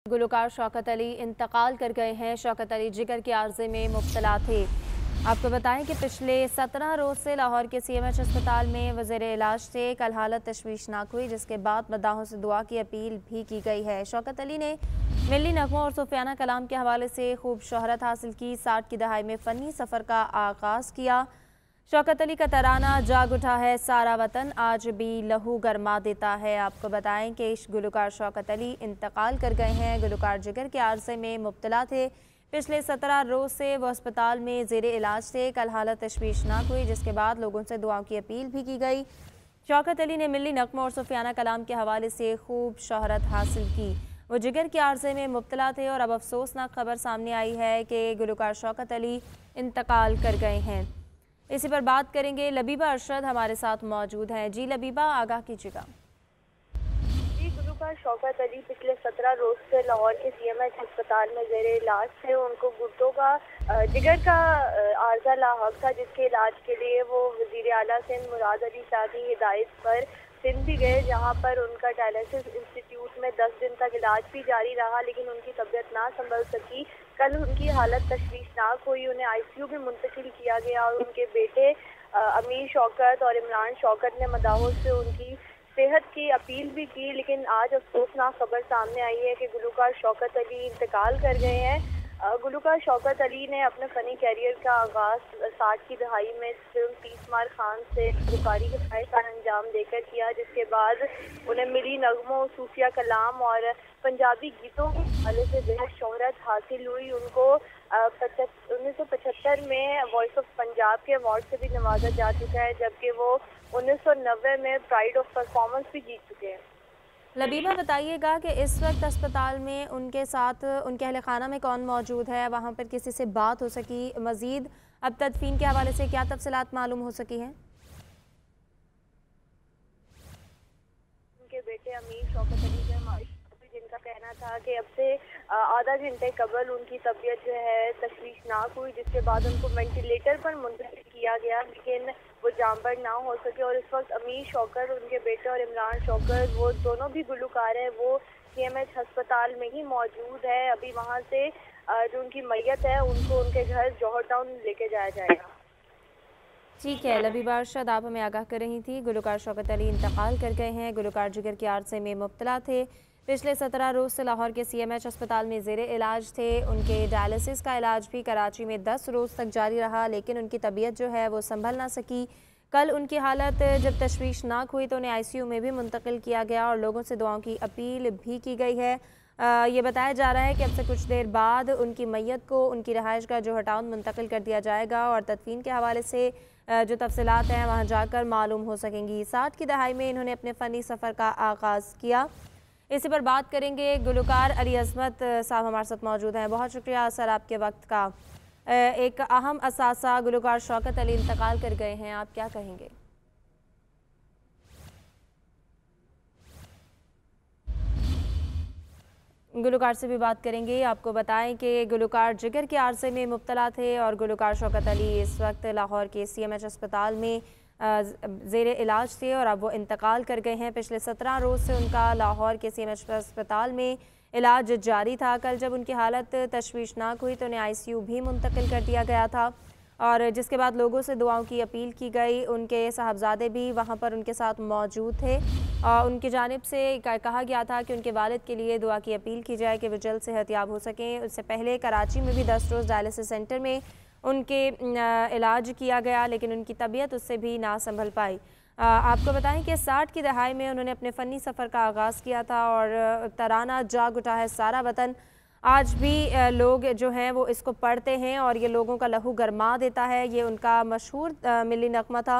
गुलकार शौकत अली इंतकाल कर गए हैं। शौकत अली जिगर के आर्जे में मुब्तला थे। आपको बताएं कि पिछले 17 रोज़ से लाहौर के CMH अस्पताल में वज़ीर इलाज थे। कल हालत तशवीशनाक हुई, जिसके बाद मद्दाहों से दुआ की अपील भी की गई है। शौकत अली ने मिली नगमों और सूफियाना कलाम के हवाले से खूब शोहरत हासिल की। 60 की दहाई में फ़नी सफ़र का आगाज़ किया। शौकत अली का तराना जाग उठा है सारा वतन, आज भी लहू गरमा देता है। आपको बताएं कि गुलकार शौकत अली इंतकाल कर गए हैं। गुलकार जिगर के आर्जे में मुब्तला थे। पिछले 17 रोज़ से वो अस्पताल में ज़ेर इलाज थे। कल हालत तशवीशनाक हुई, जिसके बाद लोगों से दुआओं की अपील भी की गई। शौकत अली ने मिली नगमों और सूफियाना कलाम के हवाले से खूब शोहरत हासिल की। वो जिगर के आर्जे में मुब्तला थे और अब अफसोसनाक खबर सामने आई है कि गुलकार शौकत अली इंतकाल कर गए हैं। इसी पर बात करेंगे। लबीबा अरशद हमारे साथ मौजूद हैं। जी लबीबा, आगाह कीजिएगा। जी, गुलकार शौकत अली पिछले 17 रोज से लाहौर के CMH अस्पताल में ज़ेर इलाज थे। उनको गुर्दों का जिगर का आर्जा लाहक था, जिसके इलाज के लिए वो वज़ीर आला सिंध मुराद अली शाह की हिदायत पर सिंध भी गए, जहां पर उनका डायलिसिस इंस्टीट्यूट में 10 दिन तक इलाज भी जारी रहा, लेकिन उनकी तबीयत ना संभल सकी। कल उनकी हालत तशवीशनाक हुई, उन्हें ICU भी मुंतकिल किया गया और उनके बेटे अमीर शौकत और इमरान शौकत ने मदाहों से उनकी सेहत की अपील भी की। लेकिन आज अफसोसनाक खबर सामने आई है कि गुलकार शौकत अली इंतकाल कर गए हैं। गुलकार शौकत अली ने अपने फ़नी कैरियर का आगाज़ 60 की दहाई में फिल्म 30 मार खान से गुलकारी के फ़ायदे का अंजाम देकर किया, जिसके बाद उन्हें मिली नगमों, सूफिया कलाम और पंजाबी गीतों के हवाले से बेहद शोहरत हासिल हुई। उनको 1975 में वॉइस ऑफ पंजाब के अवार्ड से भी नवाजा जा चुका है, जबकि वो 1990 में प्राइड ऑफ परफॉर्मेंस भी जीत चुके हैं। लबीबा, बताइएगा कि इस वक्त अस्पताल में उनके साथ उनके अहल खाना में कौन मौजूद है? वहाँ पर किसी से बात हो सकी? मज़ीद अब तदफीन के हवाले से क्या तफसीलात मालूम हो सकी हैं? उनके बेटे अमीर शौकत अली के जिनका कहना था कि अब से आधा घंटे कबल उनकी तबीयत जो है तशवीशनाक हुई, जिसके बाद उनको वेंटिलेटर पर मुंतकिल किया गया, लेकिन वो जामबर ना हो सके। और इस वक्त अमीर शौकत, उनके बेटे और इमरान शौकत, वो दोनों भी गुलकार हैं, वो CMH अस्पताल में ही मौजूद है। अभी वहाँ से जो उनकी मैयत है उनको उनके घर जौहर टाउन लेके जाया जाएगा। ठीक है लबीबा अरशद, आप हमें आगाह कर रही थी। गुलकार शौकत अली इंतकाल कर गए हैं। गुलकार जिगर के आर्जे में मुब्तला थे। पिछले 17 रोज़ से लाहौर के CMH अस्पताल में ज़ेर इलाज थे। उनके डायलिसिस का इलाज भी कराची में 10 रोज़ तक जारी रहा, लेकिन उनकी तबीयत जो है वो संभल ना सकी। कल उनकी हालत जब तशवीशनाक हुई तो उन्हें ICU में भी मुंतकिल किया गया और लोगों से दुआओं की अपील भी की गई है। ये बताया जा रहा है कि अब से कुछ देर बाद उनकी मैयत को उनकी रहायश का जो हटाउन मुंतकिल कर दिया जाएगा और तदफीन के हवाले से जो तफसीलात हैं वहाँ जाकर मालूम हो सकेंगी। 60 की दहाई में इन्होंने अपने फ़नी सफ़र का आगाज़ किया। इसी पर बात करेंगे। गुलकार अली अज़मत साहब हमारे साथ मौजूद हैं। बहुत शुक्रिया सर आपके वक्त का। एक अहम असासा गुलकार शौकत अली इंतकाल कर गए हैं, आप क्या कहेंगे? गुलकार से भी बात करेंगे। आपको बताएं कि गुलकार जिगर के आर्जे में मुब्तला थे और गुलकार शौकत अली इस वक्त लाहौर के CMH अस्पताल में ज़ेर इलाज थे और अब वो इंतकाल कर गए हैं। पिछले 17 रोज़ से उनका लाहौर के CMH अस्पताल में इलाज जारी था। कल जब उनकी हालत तशवीशनाक हुई तो उन्हें ICU भी मुंतकिल कर दिया गया था और जिसके बाद लोगों से दुआओं की अपील की गई। उनके साहबजादे भी वहाँ पर उनके साथ मौजूद थे और उनकी जानिब से कहा गया था कि उनके वालिद के लिए दुआ की अपील की जाए कि वो जल्द सेहतयाब हो सकें। उससे पहले कराची में भी 10 रोज़ डायलिसिस सेंटर में उनके इलाज किया गया, लेकिन उनकी तबीयत उससे भी ना संभल पाई। आपको बताएं कि 60 की दहाई में उन्होंने अपने फ़नी सफ़र का आगाज़ किया था और तराना जाग उठा है सारा वतन, आज भी लोग जो हैं वो इसको पढ़ते हैं और ये लोगों का लहू गरमा देता है। ये उनका मशहूर मिली नगमा था।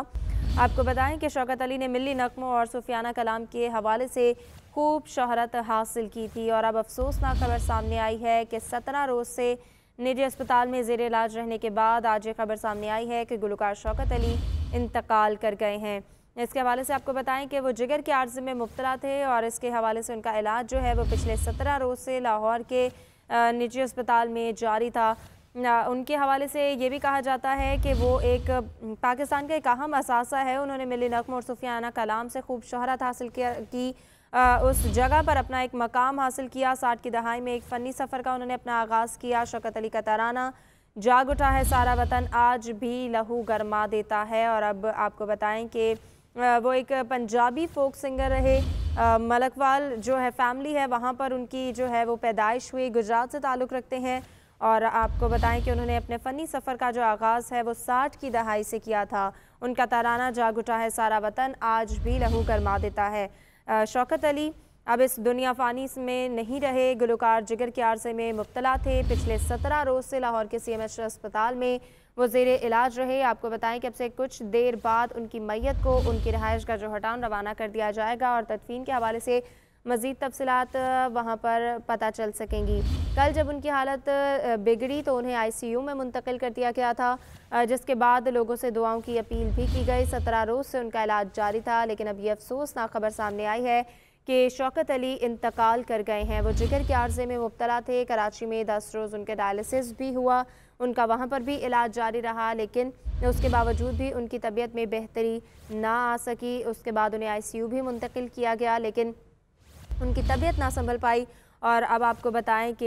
आपको बताएं कि शौकत अली ने मिली नगमों और सूफियाना कलाम के हवाले से खूब शोहरत हासिल की थी और अब अफसोसनाक खबर सामने आई है कि 17 रोज़ से निजी अस्पताल में ज़ेर इलाज रहने के बाद आज ये खबर सामने आई है कि गुलकार शौकत अली इंतकाल कर गए हैं। इसके हवाले से आपको बताएं कि वो जिगर के आर्जे में मुब्तला थे और इसके हवाले से उनका इलाज जो है वो पिछले 17 रोज़ से लाहौर के निजी अस्पताल में जारी था। उनके हवाले से ये भी कहा जाता है कि वो एक पाकिस्तान का एक अहम असासा है। उन्होंने मिली नगमों और सूफियाना कलाम से खूब शोहरत हासिल की उस जगह पर अपना एक मकाम हासिल किया। 60 की दहाई में एक फ़नी सफ़र का उन्होंने अपना आगाज़ किया। शौकत अली का तराना जाग उठा है सारा वतन आज भी लहू गरमा देता है। और अब आपको बताएं कि वो एक पंजाबी फ़ोक सिंगर रहे। मलकवाल जो है फैमिली है वहाँ पर उनकी जो है वो पैदाइश हुई, गुजरात से ताल्लुक़ रखते हैं। और आपको बताएं कि उन्होंने अपने फ़नी सफ़र का जो आगाज़ है वो 60 की दहाई से किया था। उनका तराना जाग उठा है सारा वतन आज भी लहू गरमा देता है। शौकत अली अब इस दुनिया फ़ानी में नहीं रहे। गुलकार जिगर के आर्ज़े में मुब्तला थे। पिछले 17 रोज़ से लाहौर के CMH अस्पताल में वो ज़ेरे इलाज रहे। आपको बताएं कि अब से कुछ देर बाद उनकी मैयत को उनकी रिहाइश का जो हटान रवाना कर दिया जाएगा और तदफीन के हवाले से मज़ीद तफसीलात वहाँ पर पता चल सकेंगी। कल जब उनकी हालत बिगड़ी तो उन्हें ICU में मुंतकिल कर दिया गया था, जिसके बाद लोगों से दुआओं की अपील भी की गई। 17 रोज़ से उनका इलाज जारी था, लेकिन अब ये अफसोसनाक खबर सामने आई है कि शौकत अली इंतकाल कर गए हैं। वो जिगर के आर्ज़े में मुब्तला थे। कराची में 10 रोज़ उनके डायलिसिस भी हुआ, उनका वहाँ पर भी इलाज जारी रहा, लेकिन उसके बावजूद भी उनकी तबीयत में बेहतरी ना आ सकी। उसके बाद उन्हें ICU भी मुंतकिल किया गया, लेकिन उनकी तबीयत ना संभल पाई। और अब आपको बताएं कि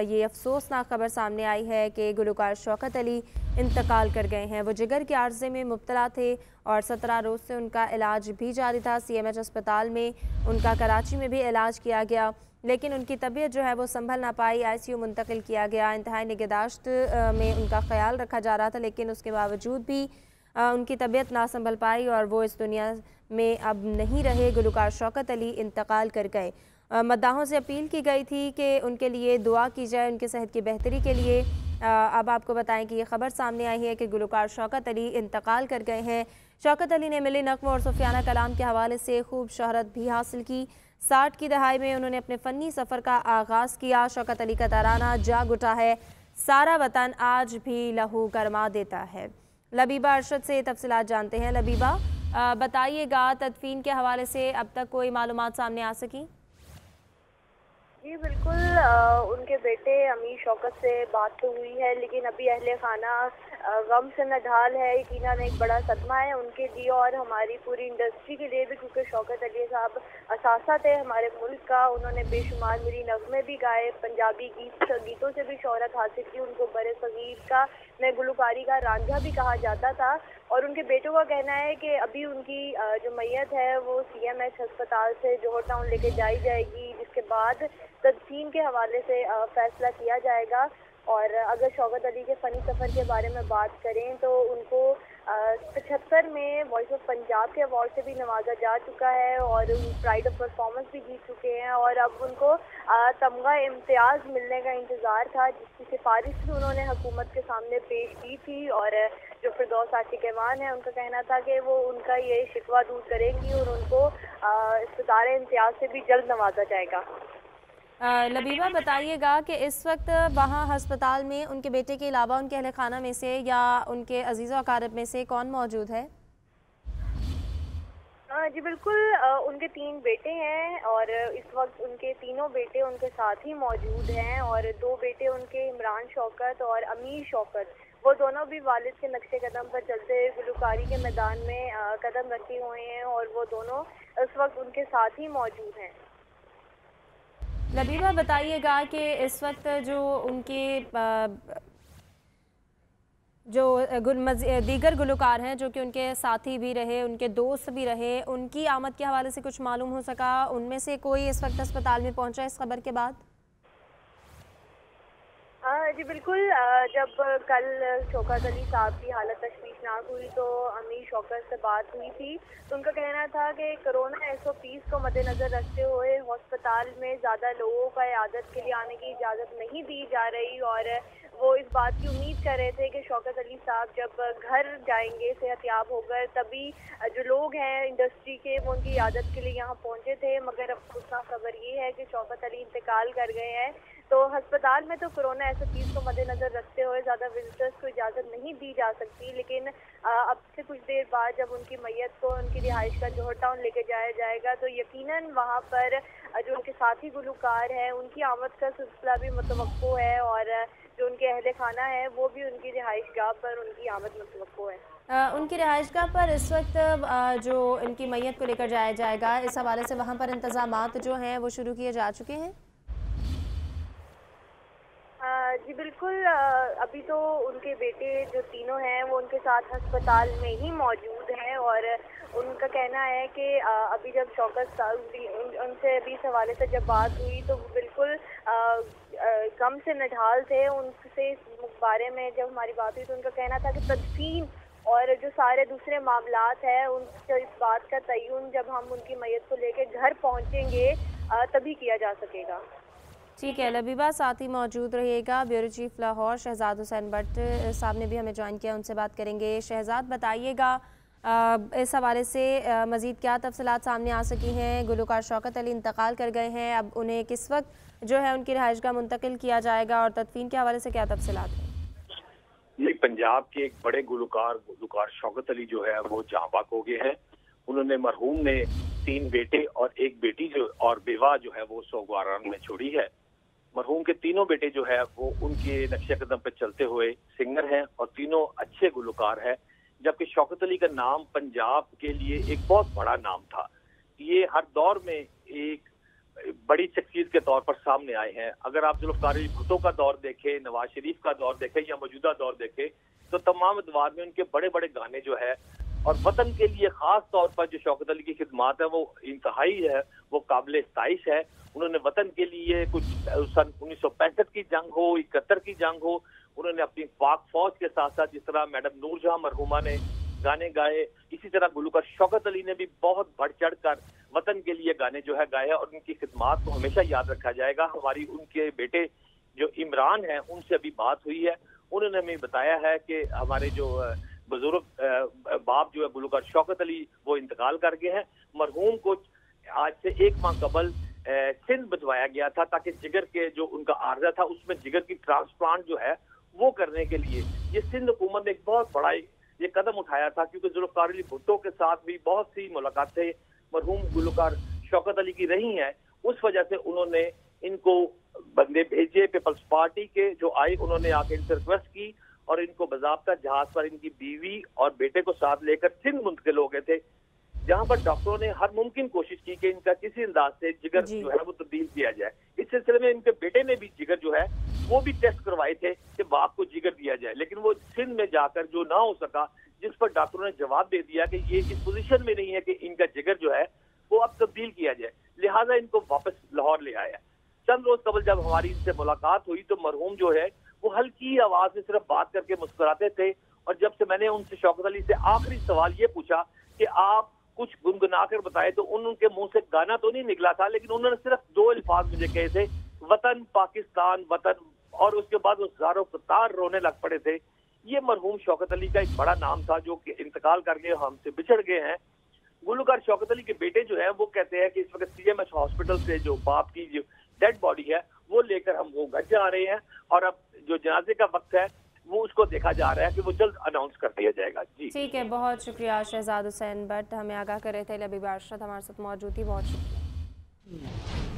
ये अफसोसनाक खबर सामने आई है कि गुलकार शौकत अली इंतकाल कर गए हैं। वो जिगर के आर्ज़े में मुब्तला थे और 17 रोज़ से उनका इलाज भी जारी था। CMH अस्पताल में उनका कराची में भी इलाज किया गया, लेकिन उनकी तबीयत जो है वो संभल ना पाई। ICU मुंतकिल किया गया। इंतहाई निगहदाश्त में उनका ख्याल रखा जा रहा था, लेकिन उसके बावजूद भी उनकी तबीयत ना संभल पाई और वो इस दुनिया में अब नहीं रहे। गुलकार शौकत अली इंतकाल कर गए। मद्दाहों से अपील की गई थी कि उनके लिए दुआ की जाए, उनके सेहत की बेहतरी के लिए। अब आपको बताएं कि ये खबर सामने आई है कि गुलकार शौकत अली इंतकाल कर गए हैं। शौकत अली ने मिली नग़्म और सूफियाना कलाम के हवाले से खूब शोहरत भी हासिल की। 60 की दहाई में उन्होंने अपने फ़नी सफ़र का आगाज़ किया। शौकत अली का तराना जाग उठा है सारा वतन आज भी लहू गरमा देता है। लबीबा अरशद से तफसीलात जानते हैं। लबीबा, बताइएगा तदफीन के हवाले से अब तक कोई मालूमात सामने आ सकी? जी बिल्कुल, उनके बेटे अमीर शौकत से बात तो हुई है, लेकिन अभी अहले खाना गम से नढाल है। यकीनन एक बड़ा सदमा है उनके लिए और हमारी पूरी इंडस्ट्री के लिए भी, क्योंकि शौकत अली साहब असासा थे हमारे मुल्क का। उन्होंने बेशुमार मेरी नग़्मे भी गाए, पंजाबी गीतों से भी शोहरत हासिल की। उनको बड़े सगीर का में गुलकारी का रांझा भी कहा जाता था। और उनके बेटों का कहना है कि अभी उनकी जो मैयत है वो CMH अस्पताल से जोहर टाउन लेके जाई जाएगी, जिसके बाद तदफीन के हवाले से फैसला किया जाएगा। और अगर शौकत अली के फ़नी सफ़र के बारे में बात करें तो उनको 75 में वॉइस ऑफ पंजाब के अवार्ड से भी नवाजा जा चुका है और प्राइड ऑफ परफॉर्मेंस भी जीत चुके हैं। और अब उनको तमगा इम्तियाज़ मिलने का इंतज़ार था, जिसकी सिफारिश भी उन्होंने हुकूमत के सामने पेश की थी। और जो फिरदौस आशिक ऐवान है, उनका कहना था कि वो उनका ये शिकवा दूर करेंगी और उनको सितारे इम्तियाज़ से भी जल्द नवाजा जाएगा। लबीबा, बताइएगा कि इस वक्त वहाँ अस्पताल में उनके बेटे के अलावा उनके अहले खाना में से या उनके अजीज़ व अकारिब में से कौन मौजूद है? जी बिल्कुल, उनके 3 बेटे हैं और इस वक्त उनके तीनों बेटे उनके साथ ही मौजूद हैं। और 2 बेटे उनके इमरान शौकत और अमीर शौकत, वो दोनों भी वालिद के नक्शे कदम पर चलते गुलकारी के मैदान में कदम रखे हुए हैं और वो दोनों इस वक्त उनके साथ ही मौजूद हैं। लबीबा, बताइएगा कि इस वक्त जो उनके दीगर गुलकार हैं जो कि उनके साथी भी रहे, उनके दोस्त भी रहे, उनकी आमद के हवाले से कुछ मालूम हो सका? उनमें से कोई इस वक्त अस्पताल में पहुंचा इस खबर के बाद? जी बिल्कुल, जब कल शौकत अली साहब की हालत तशवीशनाक हुई तो अमीर शौकत से बात हुई थी, तो उनका कहना था कि कोरोना SOPs को मद्देनज़र रखते हुए हॉस्पिटल में ज़्यादा लोगों का इयादत के लिए आने की इजाज़त नहीं दी जा रही। और वो इस बात की उम्मीद कर रहे थे कि शौकत अली साहब जब घर जाएंगे सेहतयाब होकर, तभी जो लोग हैं इंडस्ट्री के वो उनकी इयादत के लिए यहाँ पहुँचे थे। मगर अफसोसनाक खबर ये है कि शौकत अली इंतकाल कर गए हैं। तो अस्पताल में तो कोरोना SOPs को मद्देनज़र रखते हुए ज़्यादा विजिटर्स को इजाज़त नहीं दी जा सकती, लेकिन अब से कुछ देर बाद जब उनकी मैयत को उनकी रिहाइश का जोहर टाउन लेके जाया जाएगा तो यकीनन वहाँ पर जो उनके साथी गुलकार हैं उनकी आमद का सिलसिला भी मुतवक्को है और जो उनके अहले खाना है वो भी उनकी रिहाइश गाह पर उनकी आमद मुतवक्को है। उनकी रिहाइशगाह पर इस वक्त जो इनकी मैयत को लेकर जाया जाएगा, इस हवाले से वहाँ पर इंतजामात जो हैं वो शुरू किए जा चुके हैं? जी बिल्कुल, अभी तो उनके बेटे जो तीनों हैं वो उनके साथ अस्पताल में ही मौजूद हैं और उनका कहना है कि अभी जब शौकत साहब उनसे अभी इस हवाले से जब बात हुई तो वो बिल्कुल गम से नढाल थे। उनसे इस बारे में जब हमारी बात हुई तो उनका कहना था कि तदफीन और जो सारे दूसरे मामलात हैं उनसे इस बात का तयन जब हम उनकी मैयत को लेके घर पहुंचेंगे तभी किया जा सकेगा। ठीक है लबीबा, साथ ही मौजूद रहिएगा। ब्यूरो चीफ लाहौर शहजाद हुसैन भट्ट साहब ने भी हमें ज्वाइन किया, उनसे बात करेंगे। शहजाद, बताइएगा इस हवाले से मज़ीद क्या तफसीलात सामने आ सकी हैं? गुलकार शौकत अली इंतकाल कर गए हैं, अब उन्हें किस वक्त जो है उनकी रिहाइशगाह मुंतकिल किया जाएगा और तदफीन के हवाले से क्या तफसीलात हैं? ये पंजाब के एक बड़े गुलकार शौकत अली जो है वो जहाँ बाग हो गए हैं। उन्होंने मरहूम ने 3 बेटे और 1 बेटी जो और बेवा जो है वो सोगवारान में छोड़ी है। मरहूम के तीनों बेटे जो है वो उनके नक्शे कदम पे चलते हुए सिंगर हैं और तीनों अच्छे गुलकार हैं, जबकि शौकत अली का नाम पंजाब के लिए एक बहुत बड़ा नाम था। ये हर दौर में एक बड़ी शख्सियत के तौर पर सामने आए हैं। अगर आप जुल्फ़िकार अली भुट्टो का दौर देखें, नवाज शरीफ का दौर देखें या मौजूदा दौर देखें तो तमाम अदवार में उनके बड़े बड़े गाने जो है और वतन के लिए खास तौर पर जो शौकत अली की खिदमात है वो इंतहाई है, वो काबिल स्ताइश है। उन्होंने वतन के लिए कुछ सन 1965 की जंग हो, 71 की जंग हो, उन्होंने अपनी पाक फौज के साथ साथ जिस तरह मैडम नूरजहां मरहूमा ने गाने गाए, इसी तरह गुलकार शौकत अली ने भी बहुत बढ़ चढ़ कर वतन के लिए गाने जो है गाए और उनकी खिदमात को हमेशा याद रखा जाएगा। हमारी उनके बेटे जो इमरान है उनसे अभी बात हुई है, उन्होंने हमें बताया है कि हमारे जो बुजुर्ग बाप जो है गुलकार शौकत अली वो इंतकाल कर गए हैं। मरहूम को आज से 1 माह कबल सिंध भिजवाया गया था ताकि जिगर के जो उनका आर्जा था उसमें जिगर की ट्रांसप्लांट जो है वो करने के लिए ये सिंध हुकूमत ने एक बहुत बड़ा ये कदम उठाया था, क्योंकि जुल्फ़िकार अली भुट्टो के साथ भी बहुत सी मुलाकातें मरहूम गुलकार शौकत अली की रही हैं। उस वजह से उन्होंने इनको बंदे भेजे, पीपल्स पार्टी के जो आए उन्होंने आके इनसे रिक्वेस्ट की और इनको बाज़ाब्ता जहाज पर इनकी बीवी और बेटे को साथ लेकर सिंध मुंतकिल हो गए थे, जहां पर डॉक्टरों ने हर मुमकिन कोशिश की कि इनका किसी अंदाज से जिगर जो है वो तब्दील किया जाए। इस सिलसिले में इनके बेटे ने भी जिगर जो है वो भी टेस्ट करवाए थे कि बाप को जिगर दिया जाए, लेकिन वो सिंध में जाकर जो ना हो सका, जिस पर डॉक्टरों ने जवाब दे दिया कि ये इस पोजीशन में नहीं है कि इनका जिगर जो है वो अब तब्दील किया जाए, लिहाजा इनको वापस लाहौर ले आया। चंद रोज कबल जब हमारी इनसे मुलाकात हुई तो मरहूम जो है वो हल्की आवाज में सिर्फ बात करके मुस्कुराते थे, और जब से मैंने उनसे शौकत अली से आखिरी सवाल ये पूछा कि आप कुछ गुनगुना कर बताए तो उनके मुंह से गाना तो नहीं निकला था, लेकिन उन्होंने सिर्फ 2 अल्फाज मुझे कहे थे, वतन पाकिस्तान वतन, और उसके बाद वो ज़ारो क़तार रोने लग पड़े थे। ये मरहूम शौकत अली का एक बड़ा नाम था जो कि इंतकाल कर गए, हमसे बिछड़ गए हैं। गुलकार शौकत अली के बेटे जो है वो कहते हैं कि इस वक्त CMH हॉस्पिटल से जो बाप की जो डेड बॉडी है वो लेकर हम वो घर जा रहे हैं, और अब जो जनाजे का वक्त है वो उसको देखा जा रहा है कि वो जल्द अनाउंस कर दिया जाएगा। जी ठीक है, बहुत शुक्रिया शहजाद हुसैन भट्ट, हमें आगाह कर रहे थे। लबीबा अरशद हमारे साथ मौजूद थी, बहुत शुक्रिया।